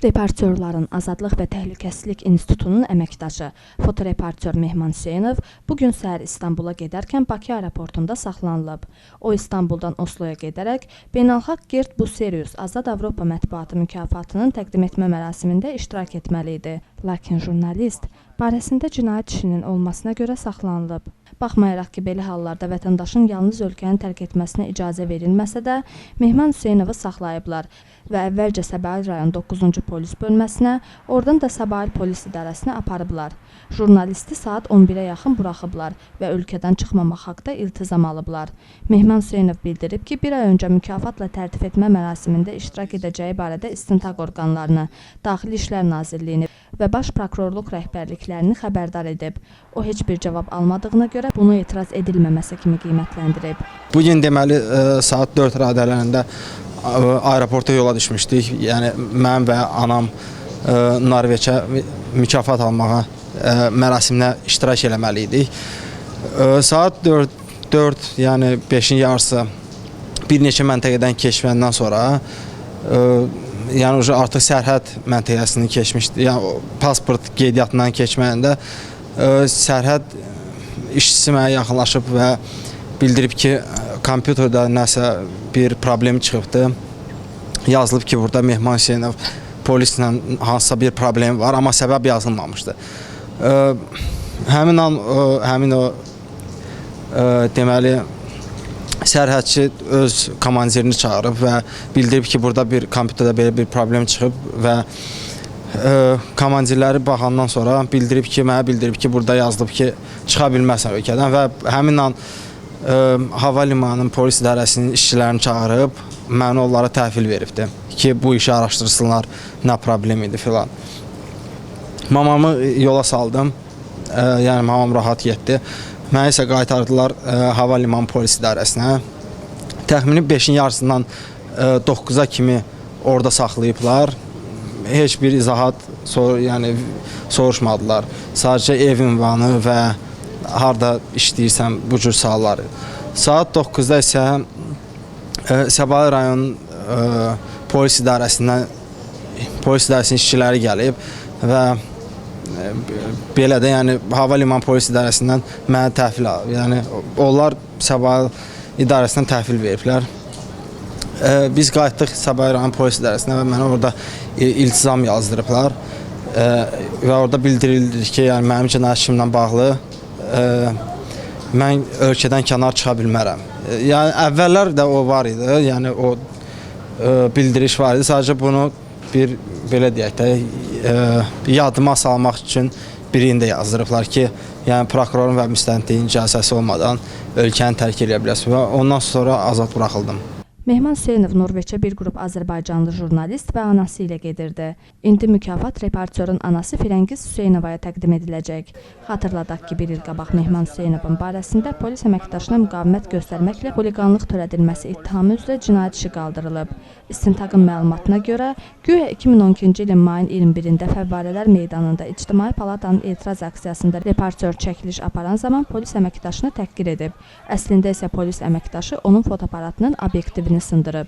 Reportyorların Azadlıq və Təhlükəsizlik İnstitutunun əməkdaşı fotoreportyor Mehman Hüseynov bugün səhər İstanbula gedərkən Bakı aeroportunda saxlanılıb. O, İstanbuldan Osloya gedərək Beynəlxalq Gerd Bucerius Azad Avropa Mətbuatı mükafatının təqdim etmə mərasimində iştirak etməli idi. Lakin jurnalist barəsində cinayət işinin olmasına görə saxlanılıb. Baxmayaraq ki, belə hallarda vətəndaşın yalnız ölkəni tərk etməsinə icazə verilməsə də, Mehman Hüseynovu saxlayıblar və əvvəlcə Səbail rayon 9-cu polis bölməsinə, oradan da Səbail polis idarəsinə aparıblar. Jurnalisti saat 11-ə yaxın buraxıblar və ölkədən çıxmamaq haqda iltizam alıblar. Mehman Hüseynov bildirib ki, bir ay öncə mükafatla tərtib etmə mərasimində iştirak edəcəyi barədə istintaq orqanlarını, Daxili İşlər Nazirliyini və Baş Prokurorluq rəhbərliklərini xəbərdar edib. O, heç bir cavab almadığına görə bunu etiraz edilməməsi kimi qiymətləndirib. Bugün deməli saat 4 radələrində aeroporta yola düşmüşdük. Yəni mən və anam Norveçə mükafat almağa mərasiminə iştirak eləməli idik. Saat 4, yəni 5-in yarısı bir neçə məntəqədən keçməndən sonra yəni artıq sərhəd məntəqəsini keçmişdi. Yəni pasport qeydiyyatından keçməyəndə sərhəd işçisi mənə yaxınlaşıb və bildirib ki, kompüterdə nəsə bir problem çıxıbdı. Yazılıb ki, burada Mehman Hüseynov polislə hansısa bir problem var, amma səbəb yazılmamışdı. Həmin o deməli sərhədçi öz komandirini çağırıb və bildirib ki, burada bir kompüterdə belə bir problem çıxıb və komandirləri baxandan sonra mənə bildirib ki, burada yazılıb ki, çıxa bilməzsən ölkədən və həmin an hava limanının polis idarəsinin işçilərini çağırıb məni onlara təhvil veribdi ki, bu işi araşdırsınlar, nə problem idi filan. Mamamı yola saldım, yəni mamam rahat getdi. Məni isə qaytardılar hava liman polis idarəsinə. Təxmini 5-in yarısından 9-a kimi orada saxlayıblar. Heç bir izahat soruşmadılar. Sadəcə ev ünvanı və harda işləyirsən bu cür sualları. Saat 9-da isə Səbail rayon polis idarəsinin işçiləri gəlib və belə də yəni hava liman polis idarəsindən mənə təhvil alıb. Yəni onlar Səbail idarəsindən təhvil veriblər. Biz qayıtdıq Səbail rayon polis idarəsinə və mənə orada iltizam yazdırıblar və orada bildirildi ki, yəni mənim cinayət işimlə bağlı mən ölkədən kənar çıxa bilmərəm. Yəni əvvəllər də o var idi, yəni o bildiriş var idi. Sadəcə bunu bir belə deyək də yadıma salmaq üçün birində yazdırıblar ki, yəni prokurorun və müstəntiqin icazəsi olmadan ölkəni tərk edə bilərsiniz və ondan sonra azad buraxıldım. Mehman Hüseynov Norveçə bir qrup Azərbaycanlı jurnalist və anası ilə gedirdi. İndi mükafat reportyorun anası Firəngiz Hüseynovaya təqdim ediləcək. Xatırladaq ki, bir il qabaq Mehman Hüseynovun barəsində polis əməkdaşına müqavimət göstərməklə xuliqanlıq törədilməsi ittihamı üzrə cinayət işi qaldırılıb. İstintaqın məlumatına görə, güya 2012-ci ilin mayın 21-də Fəvvarələr meydanında İctimai Palatanın etiraz aksiyasında reportyor çəkiliş aparan zaman polis əməkdaşını təhqir edib. Əslində isə polis əməkdaşı onun fotoaparatının obyektivini sındırıb.